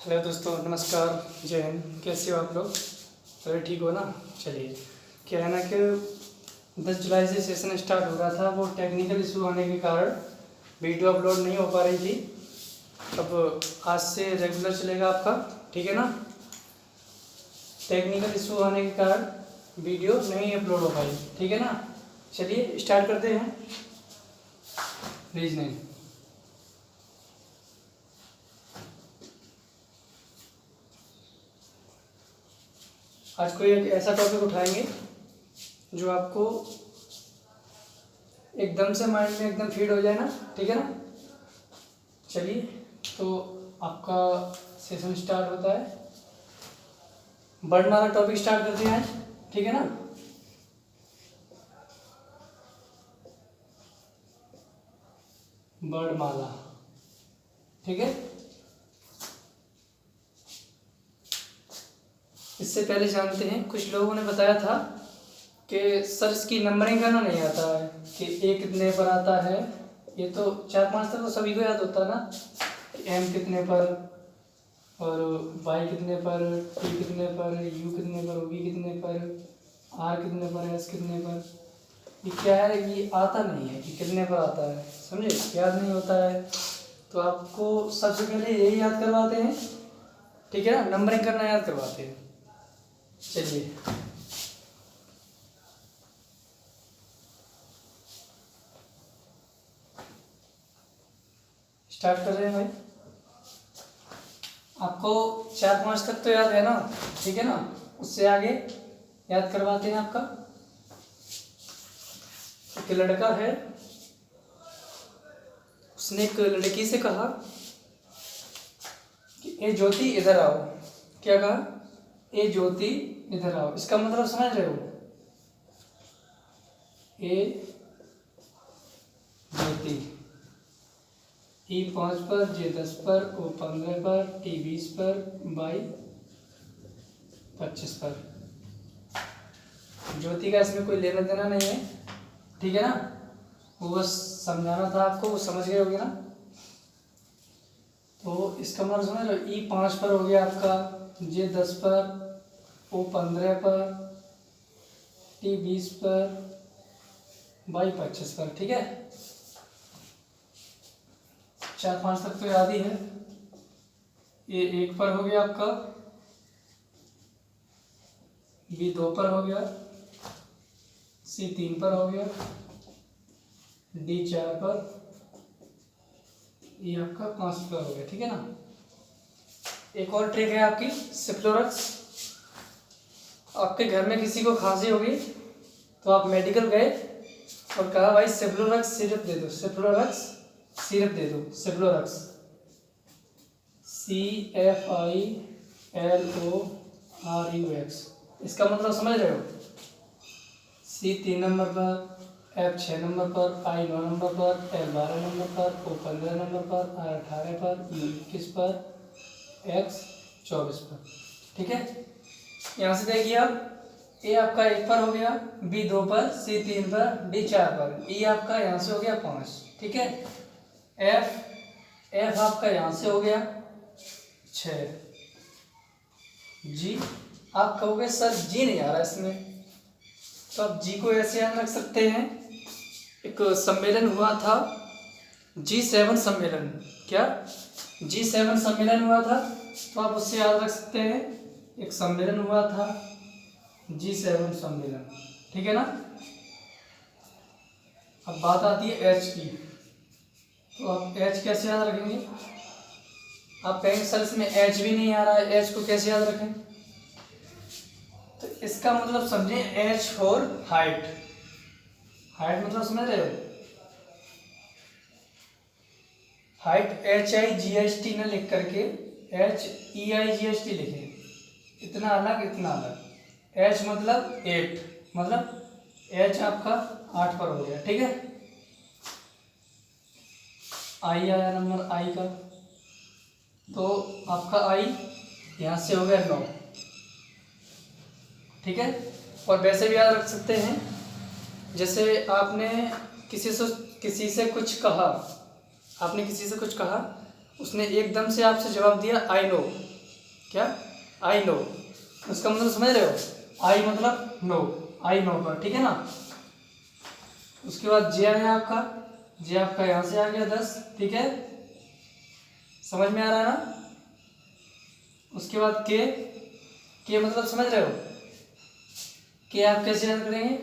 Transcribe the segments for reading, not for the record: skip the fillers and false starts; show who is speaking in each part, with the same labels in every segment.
Speaker 1: Hello दोस्तों, नमस्कार, जय हिंद। कैसे हो आप लोग? अरे ठीक हो ना? चलिए, क्या है ना कि 10 जुलाई से सेशन स्टार्ट हो रहा था। वो टेक्निकल इशू होने के कारण वीडियो अपलोड नहीं हो पा रही थी। अब आज से रेगुलर चलेगा आपका, ठीक है ना? टेक्निकल इशू होने के कारण वीडियो नहीं अपलोड हो पाई, ठीक है ना? चलिए स्टार्ट करते हैं रीजनिंग। आज कोई एक ऐसा टॉपिक उठाएंगे जो आपको एकदम से माइंड में एकदम फीड हो जाए ना, ठीक है ना? चलिए, तो आपका सेशन स्टार्ट होता है। वर्णमाला टॉपिक स्टार्ट करते हैं, ठीक है ना? वर्णमाला, ठीक है। इससे पहले जानते हैं, कुछ लोगों ने बताया था कि सर इसकी नंबरिंग करना नहीं आता है कि ए कितने पर आता है। ये तो 4-5 तक तो सभी को याद होता है ना, एम कितने पर और वाई कितने पर, टी कितने पर, यू कितने पर, वी कितने पर, आर कितने पर, एस कितने पर। ये क्या है, ये आता नहीं है कि कितने पर आता है, समझे? याद नहीं होता है। तो आपको सबसे पहले यही याद करवाते हैं, ठीक है ना? नंबरिंग करना याद करवाते हैं। चलिए स्टार्ट कर रहे हैं भाई। आपको 4-5 तक तो याद है ना, ठीक है ना? उससे आगे याद करवाते हैं आपका। एक लड़का है, उसने एक लड़की से कहा कि ए ज्योति इधर आओ। क्या कहा? ए ज्योति इधर आओ। इसका मतलब समझ रहे हो? ए ज्योति, ई 5 पर, जे 10 पर, ओ 15 पर, टी 20 पर, वाई 25 पर। ज्योति का इसमें कोई लेना देना नहीं है, ठीक है ना? वो बस समझाना था आपको, वो समझ गए होगे ना? तो इसका मतलब समझ लो, ई 5 पर हो गया आपका, जे 10 पर, ओ 15 पर, टी 20 पर, वाई 25 पर, ठीक है? 4-5 तक तो याद ही है। ए 1 पर हो गया आपका, बी 2 पर हो गया, सी 3 पर हो गया, डी 4 पर, ये आपका 5 पर हो गया, ठीक है ना? एक और ट्रिक है आपकी, सिफ्लोरक्स। आपके घर में किसी को खांसी होगी तो आप मेडिकल गए और कहा भाई सिफ्लोरक्स सिरप दे दो, सिफ्लोरक्स सिरप दे दो, सिफ्लोरक्स, CFILORUX। इसका मतलब समझ रहे हो? सी 3 नंबर पर, एफ 6 नंबर पर, आई 9 नंबर पर, एल 12 नंबर पर, ओ 15 नंबर पर, आर 18 पर, यू 21 पर, एक्स 24 पर, ठीक है? यहाँ से देखिए आप, ए आपका 1 पर हो गया, बी 2 पर, सी 3 पर, डी 4 पर, ई आपका यहाँ से हो गया 5, ठीक है? एफ आपका यहाँ से हो गया 6, जी आप कहोगे सर जी नहीं आ रहा इसमें, तो आप जी को ऐसे याद रख सकते हैं। एक सम्मेलन हुआ था, G7 सम्मेलन। क्या? G7 सम्मेलन हुआ था, तो आप उससे याद रख सकते हैं, एक सम्मेलन हुआ था G7 सम्मेलन, ठीक है ना? अब बात आती है एच की, तो आप एच कैसे याद रखेंगे? आप कहेंगे सर इसमें एच भी नहीं आ रहा है, एच को कैसे याद रखें? तो इसका मतलब समझे, एच फॉर हाइट। हाइट मतलब समझ रहे हो? हाइट HIGHT न लिख करके HEIGHT लिखें। इतना अलग, इतना अलग। एच मतलब 8, मतलब एच आपका 8 पर हो गया, ठीक है? आई आया नंबर आई का, तो आपका आई यहाँ से हो गया 9, ठीक है? और वैसे भी याद रख सकते हैं, जैसे आपने किसी से कुछ कहा, आपने किसी से कुछ कहा, उसने एकदम से आपसे जवाब दिया आई नो, क्या, आई नो, उसका मतलब समझ रहे हो, आई मतलब नो, आई नो पर, ठीक है ना। उसके बाद जे है आपका, जे आपका यहाँ से आ गया 10, ठीक है, समझ में आ रहा है ना। उसके बाद के मतलब समझ रहे हो, के आप कैसे याद करेंगे,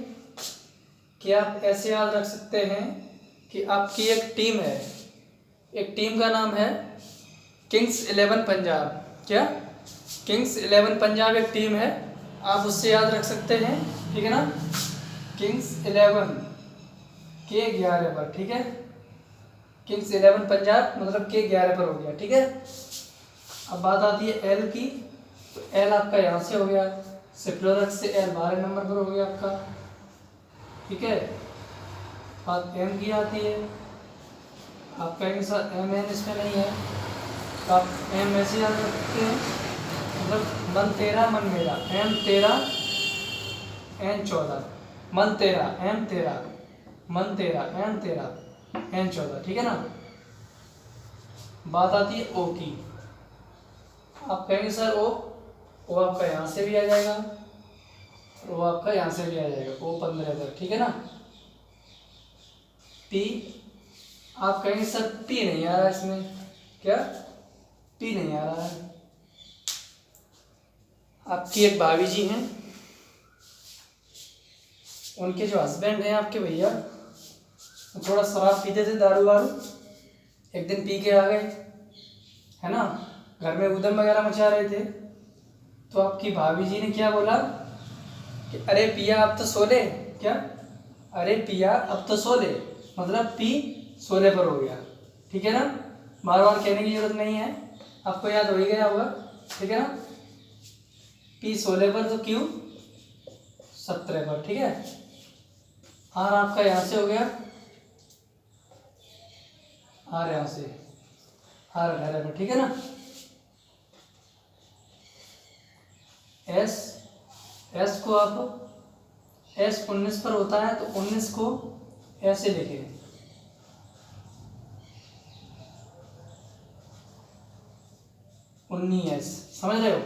Speaker 1: कि आप ऐसे याद रख सकते हैं कि आपकी एक टीम है, एक टीम का नाम है किंग्स 11 पंजाब। क्या, किंग्स 11 पंजाब एक टीम है, आप उससे याद रख सकते हैं, ठीक है ना। किंग्स 11 के 11 पर, ठीक है, किंग्स 11 पंजाब मतलब के 11 पर हो गया, ठीक है। अब बात आती है एल की, तो एल आपका यहाँ से हो गया, सिप्लोरक्स से एल 12 नंबर पर हो गया आपका, ठीक है। बात एम की आती है, आप कहेंगे सर एम एन इसमें नहीं है, तो आप एम ऐसे याद रखते हैं, मतलब मन तेरा मन मेरा, एम 13 एन 14, मन तेरा एम 13, मन तेरा एम 13 एन 14, ठीक है ना। बात आती है ओ की, आप कहेंगे सर ओ आपका यहाँ से भी आ जाएगा, ओ आपका यहाँ से भी आ जाएगा, ओ 15 पर, ठीक है ना। पी, आप कहेंगे सर पी नहीं आ रहा इसमें, क्या, पी नहीं आ रहा है। आपकी एक भाभी जी हैं, उनके जो हस्बैंड हैं आपके भैया, थोड़ा शराब पीते थे, दारू वारू, एक दिन पी के आ गए, है ना, घर में उधम वगैरह मचा रहे थे, तो आपकी भाभी जी ने क्या बोला कि अरे पिया अब तो सो ले, क्या, अरे पिया अब तो सो ले, मतलब पी सोले पर हो गया, ठीक है ना। बार बार कहने की जरूरत नहीं है, आपको याद हो ही गया होगा, ठीक है ना। पी सोले पर तो क्यू 17 पर, ठीक है। आर आपका यहाँ से हो गया, आर यहाँ से, आर 18 पर, ठीक है ना। एस, एस को आप, एस 19 पर होता है तो 19 को ऐसे लिखें, 19S, समझ रहे हो,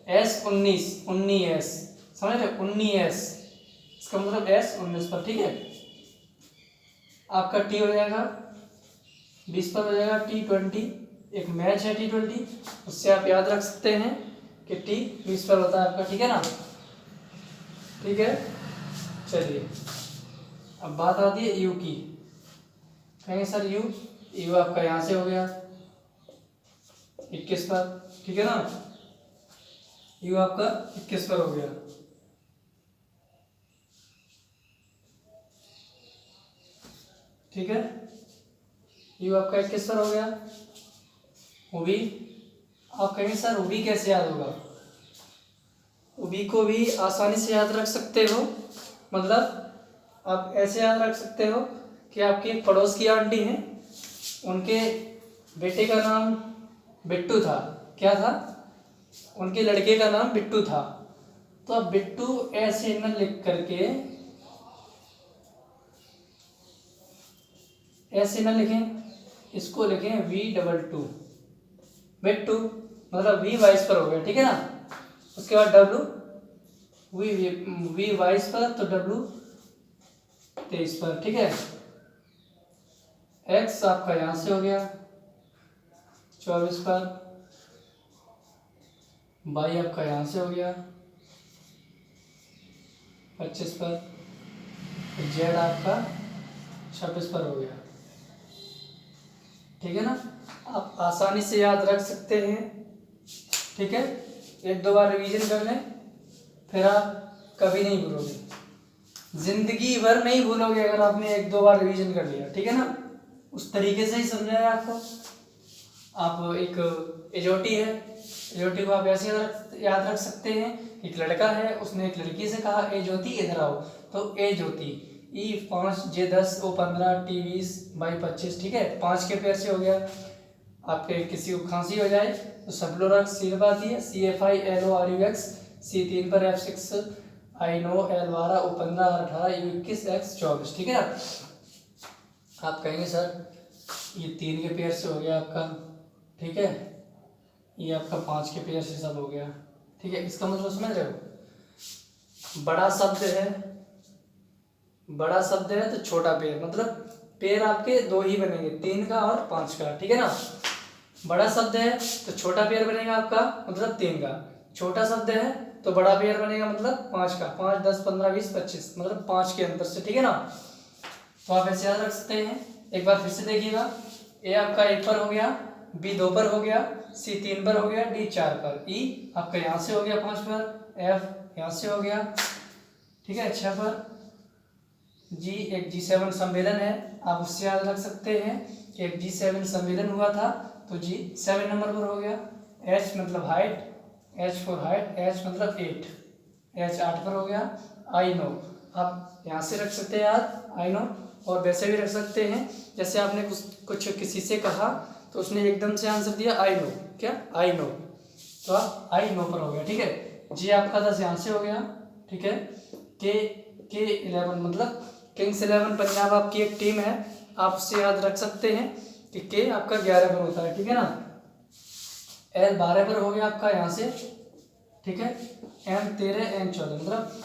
Speaker 1: एस 19, 19S, समझ रहे हो, 19S, इसका मतलब एस 19 पर, ठीक है। आपका टी हो जाएगा 20 पर, हो जाएगा T20, एक मैच है T20, उससे आप याद रख सकते हैं कि टी 20 पर होता है आपका, ठीक है ना, ठीक है। चलिए अब बात आती है यू की, कहेंगे सर यू आपका यहाँ से हो गया 21 पर, ठीक है ना, यू आपका 21 पर हो गया, ठीक है, यू आपका 21 पर हो गया। ओबी, आप कहेंगे सर ओबी कैसे याद होगा, ओबी को भी आसानी से याद रख सकते हो, मतलब आप ऐसे याद रख सकते हो कि आपकी एक पड़ोस की आंटी हैं, उनके बेटे का नाम बिट्टू था, क्या था, उनके लड़के का नाम बिट्टू था, तो अब बिट्टू ऐसे न लिख करके, ऐसे न लिखें, इसको लिखें V22, बिट्टू मतलब V 22 पर हो गया, ठीक है ना। उसके बाद W, V 22 पर, तो W 23 पर, ठीक है। X आपका यहाँ से हो गया 24 पर, Y आपका यहाँ से हो गया 25 पर, Z आपका 26 पर हो गया, ठीक है ना। आप आसानी से याद रख सकते हैं, ठीक है, एक दो बार रिवीजन कर लें, फिर आप कभी नहीं भूलोगे, जिंदगी भर नहीं भूलोगे अगर आपने एक दो बार रिवीजन कर लिया, ठीक है ना। उस तरीके से ही समझाया आपको। आप एक एजोटी है, एजोटी को आप ऐसे याद रख सकते हैं, एक लड़का है, उसने एक लड़की से कहा ए ज्योति इधर आओ, तो ए ज्योति, E5 J10 O15 T20 Y25, ठीक है, 5 के पेयर से हो गया। आपके किसी को खांसी हो जाए तो सब्लोरक्स सी आती है CFI LORUX, C3 पर F6 आइनो L12 O15 R18 U21 X24, ठीक है ना। आप कहेंगे सर ये 3 के पेयर से हो गया आपका, ठीक है, ये आपका 5 के पेयर से सब हो गया। ठीक है, इसका मतलब समझ रहे हो। बड़ा शब्द है तो छोटा पेयर, मतलब पेयर आपके 2 ही बनेंगे, 3 का और 5 का। ठीक है ना। बड़ा शब्द है तो छोटा पेयर बनेगा आपका, मतलब 3 का। छोटा शब्द है तो बड़ा पेयर बनेगा, मतलब 5 का। 5, 10, 15, 20, 25, मतलब 5 के अंतर से। ठीक है ना। तो आप ऐसे याद रख सकते हैं। एक बार फिर से देखिएगा। ए आपका 1 पर हो गया, बी 2 पर हो गया, सी 3 पर हो गया, डी 4 पर, ई आपका यहाँ से हो गया 5 पर, एफ यहाँ से हो गया, ठीक है, 6 पर, जी एक G7 सम्मेलन है, आप उससे याद रख सकते हैं कि एक G7 सम्मेलन हुआ था, तो जी 7 नंबर पर हो गया। H मतलब height, H for height, H मतलब 8, H 8 पर हो गया। I नो आप यहाँ से रख सकते हैं याद, I नो। और वैसे भी रख सकते हैं, जैसे आपने कुछ किसी से कहा तो उसने एकदम से आंसर दिया I नो, क्या I नो, तो आप I नो पर हो गया। ठीक है, जी आपका 10 यहाँ से हो गया। ठीक है, के 11 मतलब किंग्स 11 पंजाब आपकी एक टीम है, आप उससे याद रख सकते हैं कि के आपका 11 पर होता है। ठीक है ना। एल 12 पर हो गया आपका यहाँ से। ठीक है, एम 13, एम 14, मतलब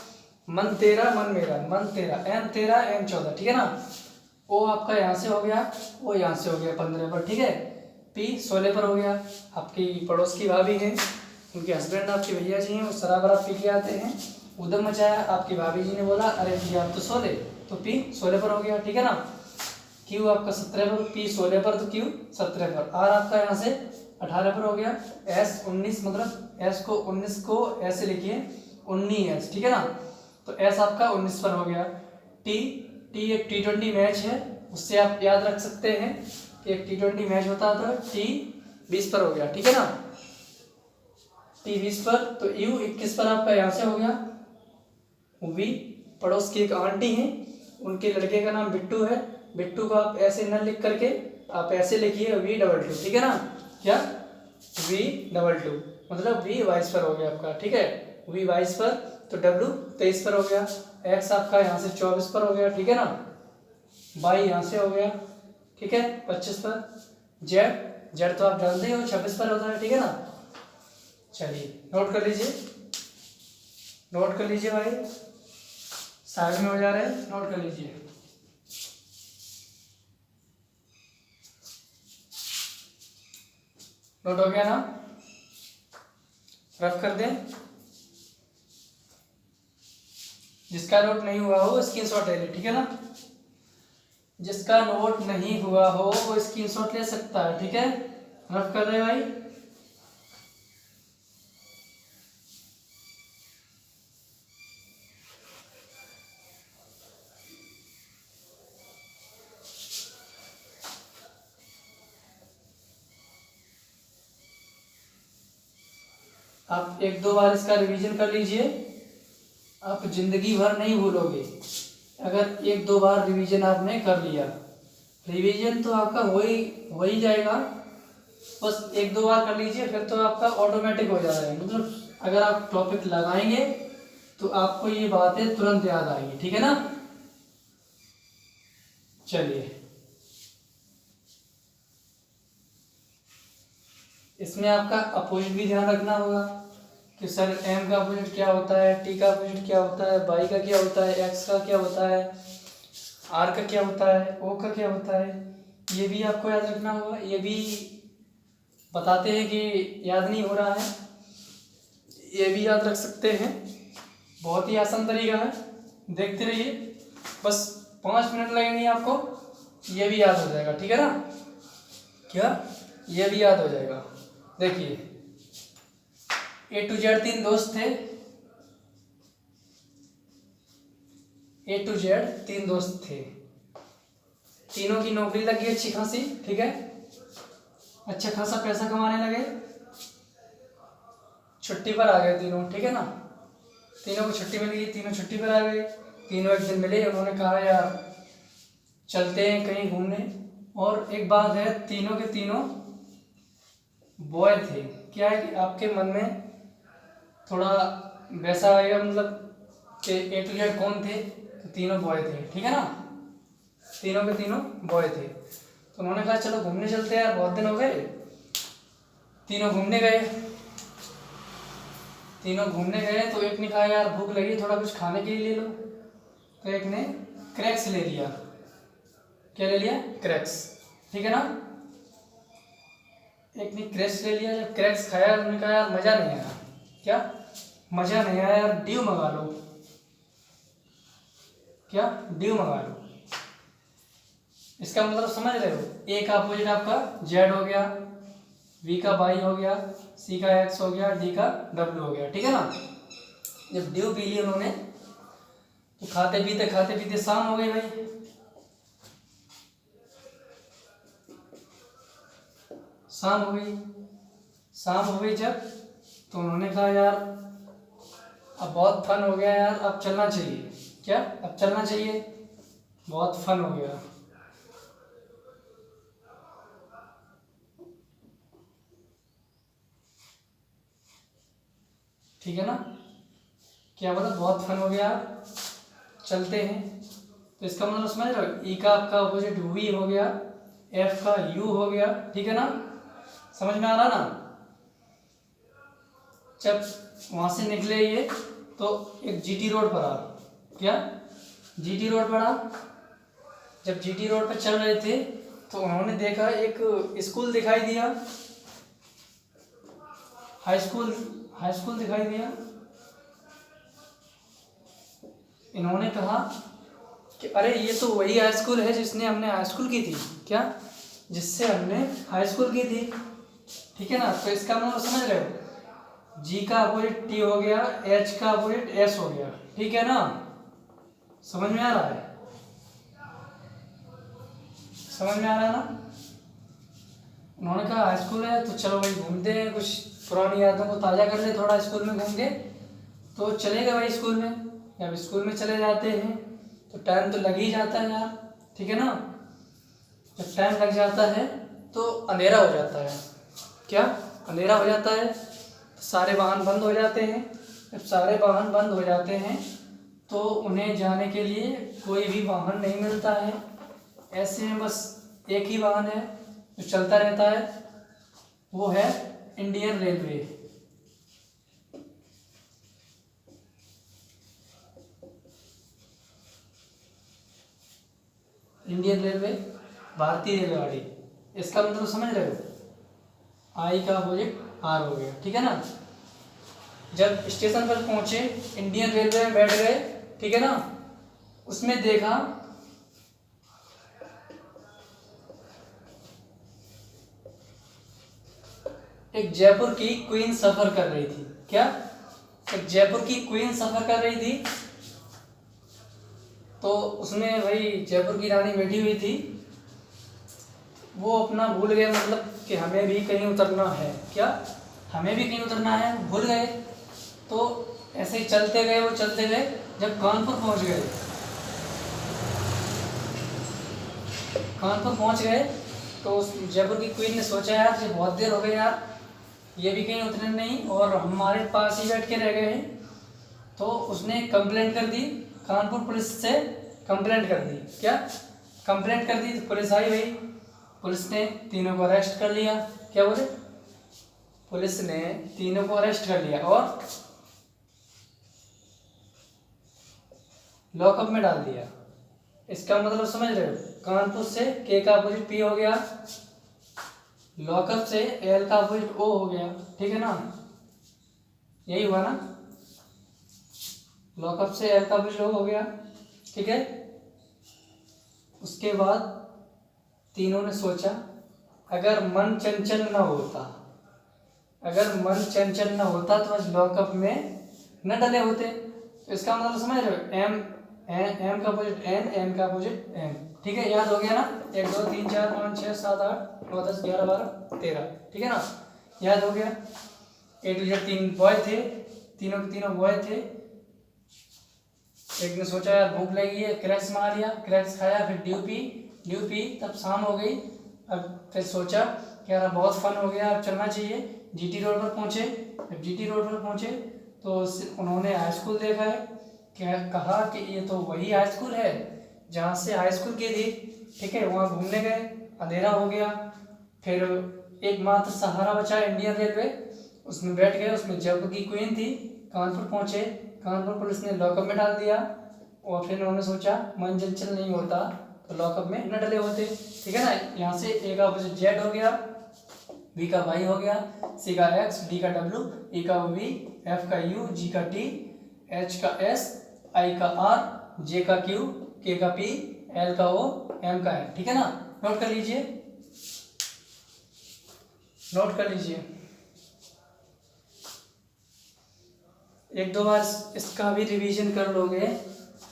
Speaker 1: मन तेरा मन मेरा, मन तेरा, एम 13, एम 14। ठीक है ना। ओ आपका यहाँ से हो गया, ओ यहाँ से हो गया 15 पर। ठीक है, पी 16 पर हो गया। आपकी पड़ोस की भाभी है, उनके हस्बैंड आपके भैया जी हैं, वो शराब पी के आते हैं, उधम मचाया, आपकी भाभी जी ने बोला अरे भैया आप तो 16, तो पी 16 पर हो गया। ठीक है ना। क्यू आपका 17 पर, पी 16 पर तो क्यू 17 पर। आर आपका यहाँ से 18 पर हो गया। एस 19, मतलब एस को 19 को ऐसे लिखिए 19S। ठीक है ना। तो एस आपका 19 पर हो गया। टी एक T20 मैच है, उससे आप याद रख सकते हैं कि एक T20 मैच होता था, टी 20 पर हो गया। ठीक है ना। टी 20 पर, तो यू 21 पर आपका यहाँ से हो गया। वी पड़ोस की एक आंटी हैं, उनके लड़के का नाम बिट्टू है, बिट्टू को आप ऐसे न लिख करके आप ऐसे लिखिए V22। ठीक है ना। क्या V22, मतलब V 22 पर हो गया आपका। ठीक है, V 22 पर, तो W 23 पर हो गया। X आपका यहाँ से 24 पर हो गया। ठीक है ना। Y यहाँ से हो गया, ठीक है, 25 पर। Z तो आप जानते हो 26 पर होता है। ठीक है ना। चलिए नोट कर लीजिए, नोट कर लीजिए भाई, साइड में हो जा रहे हैं, नोट कर लीजिए। नोट हो गया ना, रफ कर दें। जिसका नोट नहीं हुआ हो स्क्रीनशॉट ले ले। ठीक है ना। जिसका नोट नहीं हुआ हो वो स्क्रीनशॉट ले सकता है। ठीक है, रफ कर रहे भाई। आप 1-2 बार इसका रिवीजन कर लीजिए, आप जिंदगी भर नहीं भूलोगे अगर 1-2 बार रिवीजन आपने कर लिया। रिवीजन तो आपका हो ही जाएगा, बस 1-2 बार कर लीजिए, फिर तो आपका ऑटोमेटिक हो जा रहा है। मतलब अगर आप टॉपिक लगाएंगे तो आपको ये बातें तुरंत याद आएंगी। ठीक है ना। चलिए, इसमें आपका अपोजिट भी ध्यान रखना होगा कि सर एम का अपोजिट क्या होता है, टी का अपोजिट क्या होता है, वाई का क्या होता है, एक्स का क्या होता है, आर का क्या होता है, ओ का क्या होता है, ये भी आपको याद रखना होगा। ये भी बताते हैं कि याद नहीं हो रहा है, ये भी याद रख सकते हैं। बहुत ही आसान तरीका है, देखते रहिए, बस 5 मिनट लगेंगे आपको, ये भी याद हो जाएगा। ठीक है ना। क्या ये भी याद हो जाएगा। देखिए A to Z 3 दोस्त थे, A to Z 3 दोस्त थे, तीनों की नौकरी लगी अच्छी खासी। ठीक है, अच्छा खासा पैसा कमाने लगे, छुट्टी पर आ गए तीनों। ठीक है ना। तीनों को छुट्टी मिल गई, तीनों छुट्टी पर आ गए। तीनों एक दिन मिले, उन्होंने कहा यार चलते हैं कहीं घूमने। और एक बात है, तीनों के तीनों बॉय थे। क्या है कि आपके मन में थोड़ा वैसा आएगा, मतलब कि A to Z कौन थे, तो तीनों बॉय थे। ठीक है ना। तीनों के तीनों बॉय थे, तो उन्होंने कहा चलो घूमने चलते हैं यार, बहुत दिन हो गए। तीनों घूमने गए। तो एक ने कहा यार भूख लगी, थोड़ा कुछ खाने के लिए ले लो। तो एक ने क्रैक्स ले लिया। क्या ले लिया? क्रैक्स। ठीक है ना। एक ने क्रैक्स ले लिया। जब क्रैक्स खाया उन्होंने कहा यार मज़ा नहीं आया। क्या मज़ा नहीं आया यार, ड्यू मंगा लो। क्या? ड्यू मंगा लो। इसका मतलब समझ रहे हो? ए का अपोजिट आपका जेड हो गया, बी का वाई हो गया, सी का एक्स हो गया, डी का डब्ल्यू हो गया। ठीक है ना। जब ड्यू पी ली उन्होंने तो खाते पीते शाम हो गई भाई। शाम हो गई जब, तो उन्होंने कहा यार अब बहुत फन हो गया यार, अब चलना चाहिए। क्या? अब चलना चाहिए, बहुत फन हो गया। ठीक है ना। क्या बोला? बहुत फन हो गया, चलते हैं। तो इसका मतलब समझ रहे हो? ई का आपका अपोजिट वी हो गया, एफ का यू हो गया। ठीक है ना। समझ में आ रहा ना। जब वहां से निकले ये तो एक जीटी रोड पर आ। क्या? जीटी रोड पर आ। जब जीटी रोड पर चल रहे थे तो उन्होंने देखा एक स्कूल दिखाई दिया, हाई स्कूल दिखाई दिया। इन्होंने कहा कि अरे ये तो वही हाई स्कूल है जिसने हमने हाई स्कूल की थी। क्या? जिससे हमने हाई स्कूल की थी। ठीक है ना। तो इसका मतलब समझ रहे हो? जी का अपोजिट टी हो गया, एच का अपोजिट एस हो गया। ठीक है ना। समझ में आ रहा है? समझ में आ रहा है ना। उन्होंने कहा हाई स्कूल है तो चलो भाई घूमते हैं, कुछ पुरानी यादों को ताज़ा कर ले थोड़ा स्कूल में घूम के। तो चले गए भाई स्कूल में। जब स्कूल में चले जाते हैं तो टाइम तो लग ही जाता है यार। ठीक है ना। जब टाइम लग जाता है तो अंधेरा हो जाता है। क्या? अंधेरा हो जाता है, सारे वाहन बंद हो जाते हैं। जब सारे वाहन बंद हो जाते हैं तो उन्हें जाने के लिए कोई भी वाहन नहीं मिलता है। ऐसे में बस एक ही वाहन है जो चलता रहता है, वो है इंडियन रेलवे। इंडियन रेलवे, भारतीय रेलगाड़ी। इसका मतलब समझ रहे हो? आई का अपोजिट आर हो गया। ठीक है ना। जब स्टेशन पर पहुंचे, इंडियन रेलवे में बैठ गए। ठीक है ना। उसमें देखा एक जयपुर की क्वीन सफर कर रही थी। क्या? एक जयपुर की क्वीन सफर कर रही थी। तो उसमें भाई जयपुर की रानी बैठी हुई थी। वो अपना भूल गए, मतलब कि हमें भी कहीं उतरना है। क्या? हमें भी कहीं उतरना है, भूल गए। तो ऐसे ही चलते गए, वो चलते गए। जब कानपुर पहुंच गए, तो उस जयपुर की क्वीन ने सोचा यार ये बहुत देर हो गई यार, ये भी कहीं उतरे नहीं और हमारे पास ही बैठ के रह गए हैं। तो उसने कंप्लेंट कर दी, कानपुर पुलिस से कंप्लेंट कर दी। क्या? कंप्लेंट कर दी। तो पुलिस आई भाई, पुलिस ने तीनों को अरेस्ट कर लिया। क्या बोले? पुलिस ने तीनों को अरेस्ट कर लिया और लॉकअप में डाल दिया। इसका मतलब समझ रहे हो? कानपुर से के का अपोजिट पी हो गया, लॉकअप से एल का अपोजिट ओ हो गया। ठीक है ना। यही हुआ ना। लॉकअप से एल का अपोजिट ओ हो गया। ठीक है। उसके बाद तीनों ने सोचा अगर मन चंचल न होता तो आज लॉकअप में न डले होते। तो इसका मतलब समझ रहे हो? एम का अपोजिट एन, एन का अपोजिट एम। ठीक है। याद हो गया ना? 1 2 3 4 5 6 7 8 9 10 11 12 13। ठीक है ना। याद हो गया। ए टू जेड 3 बॉय थे, तीनों के तीनों बॉय थे। एक ने सोचा यार भूख लगी है, क्रैक्स मार लिया, क्रैक्स खाया, फिर ड्यू पी, तब शाम हो गई। अब फिर सोचा कि यार बहुत फन हो गया, अब चलना चाहिए। जीटी रोड पर पहुंचे। जब जीटी रोड पर पहुंचे तो उन्होंने हाई स्कूल देखा है। कहा कि ये तो वही हाई स्कूल है जहाँ से हाई स्कूल की थी। ठीक है। वहाँ घूमने गए, अंधेरा हो गया। फिर एक मात्र सहारा बचा इंडियन रेलवे, उसमें बैठ गए। उसमें जयपुर की क्वीन थी, कानपुर पहुंचे, कानपुर पुलिस ने लॉकअप में डाल दिया और फिर उन्होंने सोचा मन चंचल नहीं होता तो लॉकअप में न डले होते, ठीक है ना। यहाँ से ए का ऑपोजिट जेड हो गया, बी का वाई हो गया, सी का एक्स, डी का डब्ल्यू, ई का वी, एफ का यू, जी का टी, एच का एस, आई का आर, जे का क्यू, के का पी, एल का ओ, एम का एन, ठीक है ना। नोट कर लीजिए, नोट कर लीजिए। एक दो बार इसका भी रिवीजन कर लोगे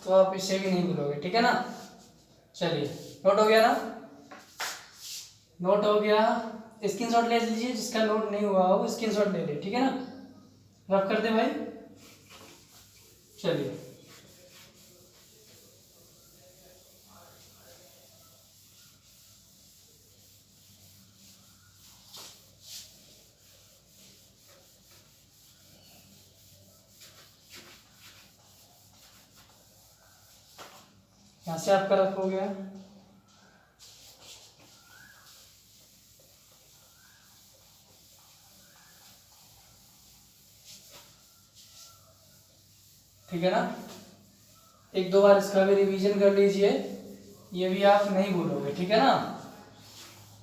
Speaker 1: तो आप इसे भी नहीं भूलोगे, ठीक है ना। चलिए, नोट हो गया ना, नोट हो गया। स्क्रीनशॉट ले लीजिए, जिसका नोट नहीं हुआ वो स्क्रीनशॉट ले ले, ठीक है ना। रफ कर दे भाई। चलिए, यहाँ से आपका रफ हो गया। ठीक है ना। एक दो बार इसका भी रिवीजन कर लीजिए, ये भी आप नहीं भूलोगे, ठीक है ना।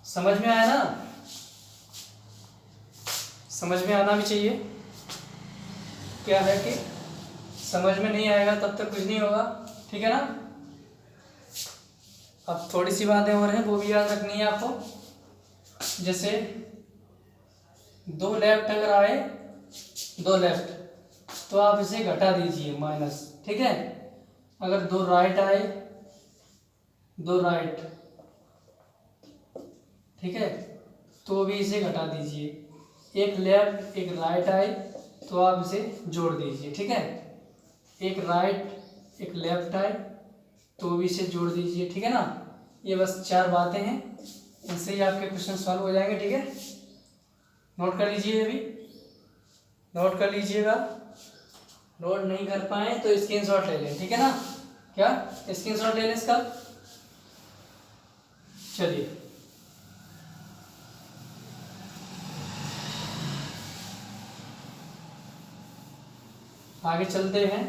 Speaker 1: समझ में आया ना, समझ में आना भी चाहिए। क्या है कि समझ में नहीं आएगा तब तक कुछ नहीं होगा, ठीक है ना। अब थोड़ी सी बातें और हैं वो भी याद रखनी है आपको। जैसे दो लेफ्ट अगर आए, दो लेफ्ट, तो आप इसे घटा दीजिए माइनस, ठीक है। अगर दो राइट आए, दो राइट, ठीक है, तो भी इसे घटा दीजिए। एक लेफ्ट एक राइट आए तो आप इसे जोड़ दीजिए, ठीक है। एक राइट एक लेफ्ट आए तो भी इसे जोड़ दीजिए, ठीक है ना। ये बस चार बातें हैं, इनसे ही आपके क्वेश्चन सॉल्व हो जाएंगे, ठीक है। नोट कर लीजिए, अभी नोट कर लीजिएगा। नोट नहीं कर पाए तो स्क्रीनशॉट ले लें, ठीक है ना। क्या स्क्रीनशॉट ले लें इसका। चलिए, आगे चलते हैं।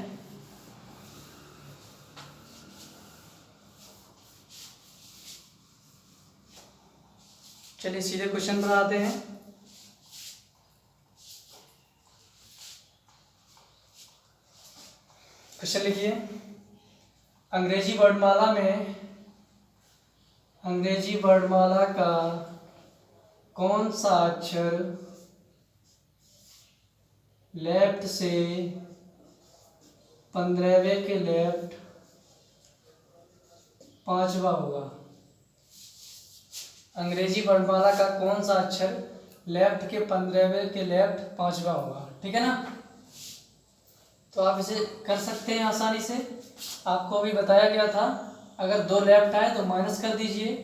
Speaker 1: चलिए सीधे क्वेश्चन पर आते हैं। क्वेश्चन लिखिए, अंग्रेजी वर्णमाला में, अंग्रेजी वर्णमाला का कौन सा अक्षर लेफ्ट से 15वें के लेफ्ट 5वां होगा। अंग्रेजी वर्णमाला का कौन सा अक्षर लेफ्ट के 15वें के लेफ्ट 5वां होगा, ठीक है ना। तो आप इसे कर सकते हैं आसानी से। आपको अभी बताया गया था, अगर दो लेफ्ट आए तो माइनस कर दीजिए,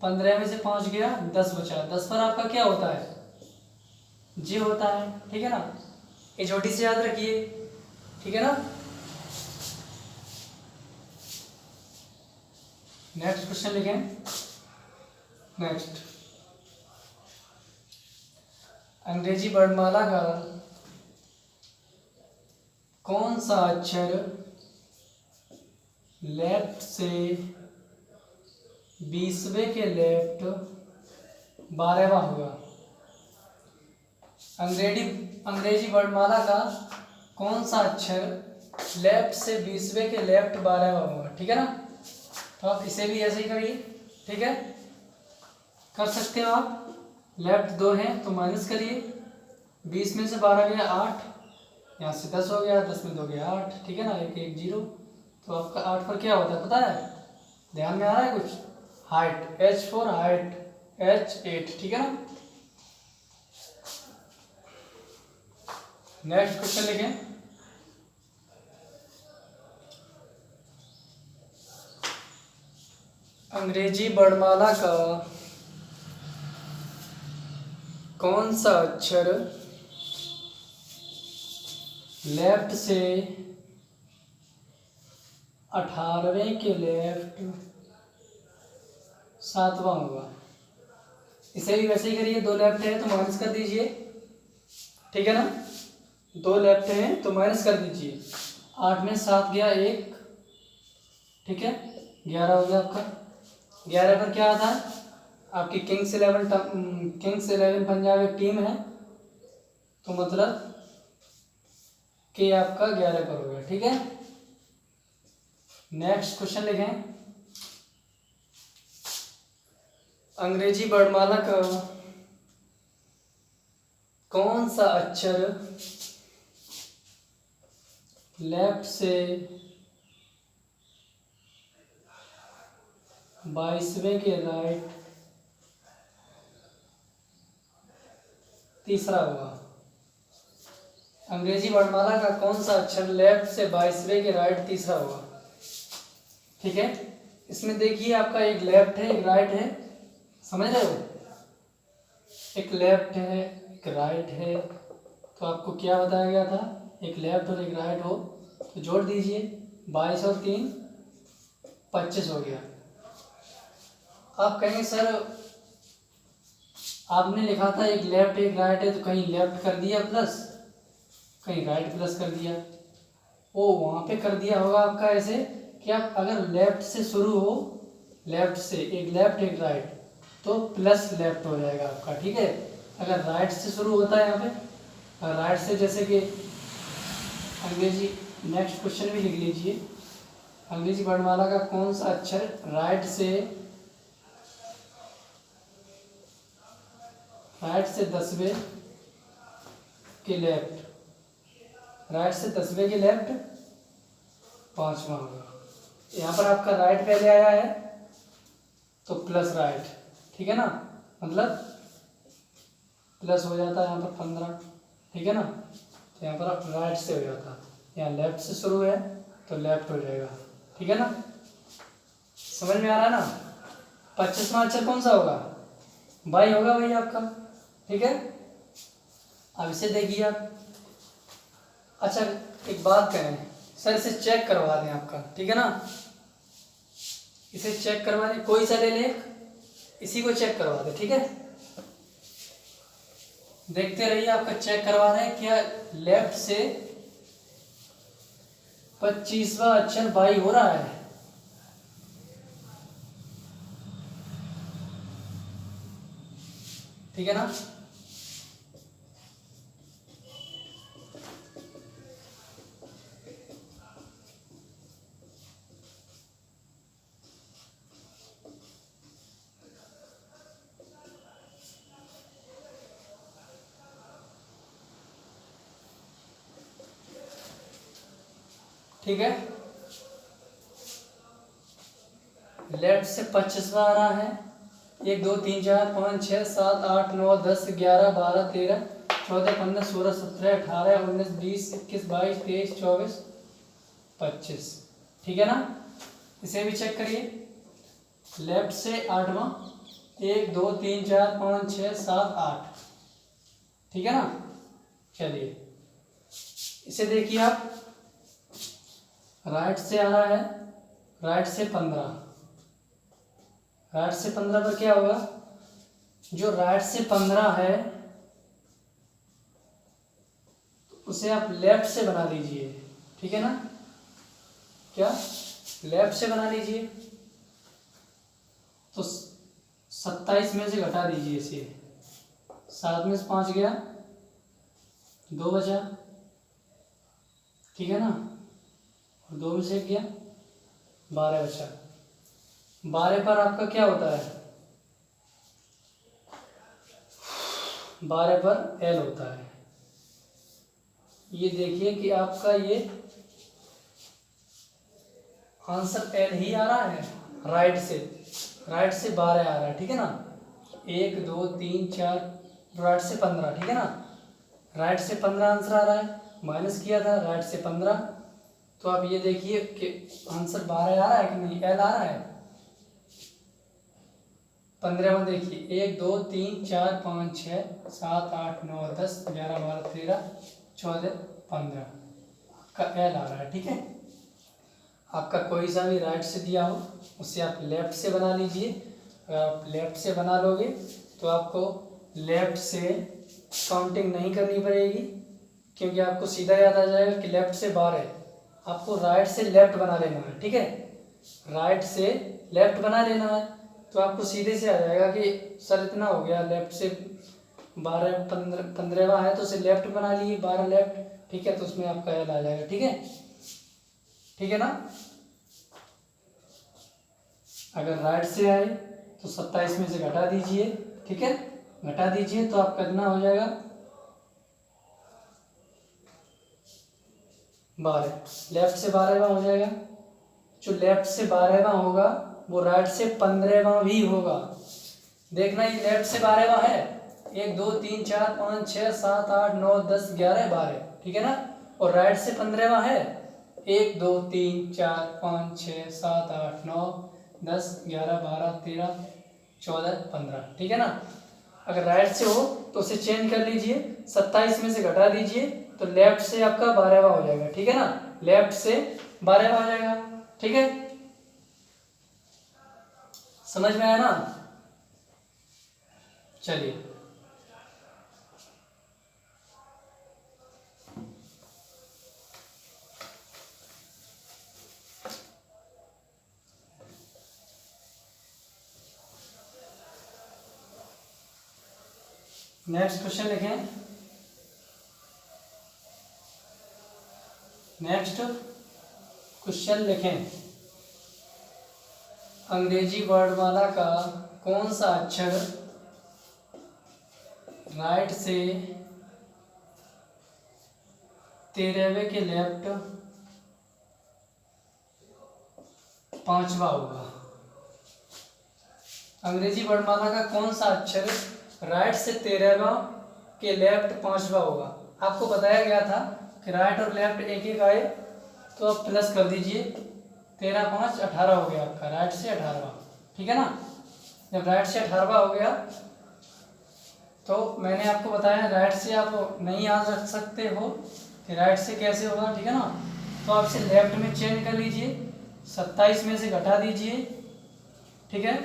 Speaker 1: 15 में से 5 गया 10 बचा, 10 पर आपका क्या होता है, जे होता है, ठीक है ना। ये छोटी सी याद रखिए, ठीक है ना। नेक्स्ट क्वेश्चन लिखें। नेक्स्ट, अंग्रेजी वर्णमाला का कौन सा अक्षर लेफ्ट से 20वें के लेफ्ट 12वां होगा। अंग्रेजी वर्णमाला का कौन सा अक्षर लेफ्ट से 20वें के लेफ्ट 12वां होगा, ठीक है ना। तो आप इसे भी ऐसे ही करिए, ठीक है, कर सकते हो आप। लेफ्ट दो हैं तो माइनस करिए, 20 में से 12 गया 8, यहाँ से 10 हो गया, 10 में 2 गया 8, ठीक है ना। एक एक जीरो, तो आपका 8 पर क्या होता है पता है, ध्यान में आ रहा है कुछ। हाइट, H4 हाइट, H8, ठीक है ना। नेक्स्ट क्वेश्चन लिखें। अंग्रेजी वर्णमाला का कौन सा अक्षर लेफ्ट से 18वें के लेफ्ट 7वां होगा। इसे भी वैसे ही करिए, 2 लेफ्ट है तो माइनस कर दीजिए, ठीक है ना, 2 लेफ्ट हैं तो माइनस कर दीजिए। 8 में 7 गया 1, ठीक है, 11 हो गया आपका। 11 पर क्या आता है, आपकी किंग्स 11 पंजाब एक टीम है, तो मतलब कि आपका 11 पर हो गया, ठीक है। नेक्स्ट क्वेश्चन लिखें, अंग्रेजी वर्णमाला का कौन सा अक्षर लेफ्ट से 22वें के राइट तीसरा होगा। अंग्रेजी वर्णमाला का कौन सा अक्षर लेफ्ट से 22वें के राइट तीसरा होगा, ठीक है। इसमें देखिए आपका एक लेफ्ट है एक राइट है, समझ रहे हो, एक लेफ्ट है एक राइट है, तो आपको क्या बताया गया था, एक लेफ्ट और एक राइट हो तो जोड़ दीजिए, 22 और 3 25 हो गया। आप कहेंगे सर आपने लिखा था एक लेफ्ट एक राइट है, तो कहीं लेफ्ट कर दिया प्लस, कहीं राइट प्लस कर दिया, वो वहाँ पे कर दिया होगा आपका ऐसे कि आप अगर लेफ्ट से शुरू हो, लेफ्ट से एक लेफ्ट एक राइट, तो प्लस लेफ्ट हो जाएगा आपका, ठीक है। अगर राइट से शुरू होता है यहाँ पे, राइट से जैसे कि अंग्रेजी, नेक्स्ट क्वेश्चन भी लिख लीजिए, अंग्रेजी वर्णमाला का कौन सा अक्षर राइट से 10वें के लेफ्ट, राइट से 10वें के लेफ्ट 5वां होगा। यहाँ पर आपका राइट पहले आया है तो प्लस राइट, ठीक है ना, मतलब प्लस हो जाता है यहाँ पर 15, ठीक है ना, तो यहाँ पर आप राइट से हो जाता, यहाँ लेफ्ट से शुरू है तो लेफ्ट हो जाएगा, ठीक है ना, समझ में आ रहा है ना। 25वां अक्षर कौन सा होगा, बाई होगा भाई आपका, ठीक है। अब इसे देखिए आप, अच्छा एक बात करें सर, इसे चेक करवा दें आपका, ठीक है ना, इसे चेक करवा दें, कोई सा ले लें, इसी को चेक करवा दें, ठीक है। देखते रहिए, आपका चेक करवा रहे हैं क्या लेफ्ट से 25वां अक्षर बाई हो रहा है, ठीक है ना। ठीक है, लेफ्ट से 25वां आ रहा है, 1 2 3 4 5 6 7 8 9 10 11 12 13 14 15 16 17 18 19 20 21 22 23 24 25, ठीक है ना। इसे भी चेक करिए, लेफ्ट से 8वां, 1 2 3 4 5 6 7 8, ठीक है ना। चलिए इसे देखिए आप, राइट से आ रहा है, राइट से 15, राइट से 15 पर क्या होगा, जो राइट से 15 है उसे आप लेफ्ट से बना लीजिए, ठीक है ना, क्या लेफ्ट से बना लीजिए, तो 27 में से घटा दीजिए इसे, 7 में से 5 गया 2 बचा, ठीक है ना, और 2 में से 1 गया 12 बचा। 12 पर आपका क्या होता है, 12 पर एल होता है। ये देखिए कि आपका ये आंसर एल ही आ रहा है, राइट से 12 आ रहा है, ठीक है ना, 1 2 3 4, राइट से 15, ठीक है ना, राइट से 15 आंसर आ रहा है, माइनस किया था राइट से 15, तो आप ये देखिए कि आंसर 12 आ रहा है कि नहीं, एल आ रहा है। 15 में देखिए 1 2 3 4 5 6 7 8 9 10 11 12 13 14 15 का एल आ रहा है, ठीक है। आपका कोई सा भी राइट से दिया हो उसे आप लेफ्ट से बना लीजिए, अगर आप लेफ्ट से बना लोगे तो आपको लेफ्ट से काउंटिंग नहीं करनी पड़ेगी, क्योंकि आपको सीधा याद आ जाएगा कि लेफ्ट से 12 है। आपको राइट से लेफ्ट बना लेना है, ठीक है, राइट से लेफ्ट बना लेना है। तो आपको सीधे से आ जाएगा कि सर इतना हो गया, लेफ्ट से 12 15वां है तो उसे लेफ्ट बना लिए, 12 लेफ्ट, ठीक है, तो उसमें आपका याद आ जाएगा। ठीक है, ठीक है ना। अगर राइट से आए तो 27 में से घटा दीजिए, ठीक है, घटा दीजिए तो आपका कितना हो जाएगा 12। लेफ्ट से 12वां हो जाएगा। जो लेफ्ट से 12वां होगा वो राइट से 15वां भी होगा। देखना ये लेफ्ट से 12वां है, 1 2 3 4 5 6 7 8 9 10 11 12, ठीक है ना। और राइट से 15वां है, 1 2 3 4 5 6 7 8 9 10 11 12 13 14 15, ठीक है ना। अगर राइट से हो तो उसे चेंज कर लीजिए, 27 में से घटा दीजिए तो लेफ्ट से आपका 12वां हो जाएगा, ठीक है ना, लेफ्ट से 12वां हो जाएगा। ठीक है, समझ में आया ना। चलिए नेक्स्ट क्वेश्चन लिखें। नेक्स्ट क्वेश्चन लिखें। अंग्रेजी वर्णमाला का कौन सा अक्षर राइट से 13वें के लेफ्ट 5वां होगा। अंग्रेजी वर्णमाला का कौन सा अक्षर राइट से 13वां के लेफ्ट 5वां होगा। आपको बताया गया था कि राइट और लेफ्ट एक एक आए तो आप प्लस कर दीजिए, 13 5 18 हो गया आपका, राइट से 18वां, ठीक है ना। जब राइट से 18वां हो गया तो मैंने आपको बताया राइट से आप नहीं याद रख सकते हो कि राइट से कैसे होगा, ठीक है ना। तो आप इसे लेफ्ट में चेंज कर लीजिए, 27 में से घटा दीजिए, ठीक है,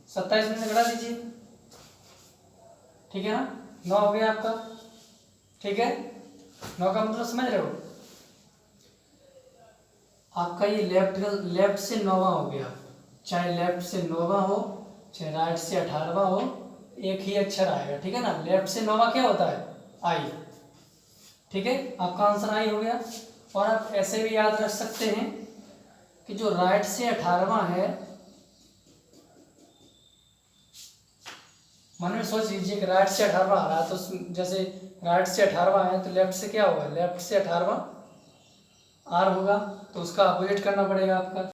Speaker 1: 27 में से घटा दीजिए, ठीक है ना, 9 हो गया आपका, ठीक है। 9 का मतलब समझ रहे हो, आपका ये लेफ्ट से 9वां हो गया। चाहे लेफ्ट से 9वां हो चाहे राइट से 18वां हो, एक ही अक्षर आएगा, ठीक है ना। लेफ्ट से 9वां क्या होता है, आई, ठीक है, आपका आंसर आई हो गया। और आप ऐसे भी याद रख सकते हैं कि जो राइट से 18वां है, मन में सोच लीजिए कि राइट से 18वां आ रहा है, तो जैसे राइट से 18वां है तो लेफ्ट से क्या होगा, लेफ्ट से 18वां आर होगा, तो उसका अपोजिट करना पड़ेगा आपका।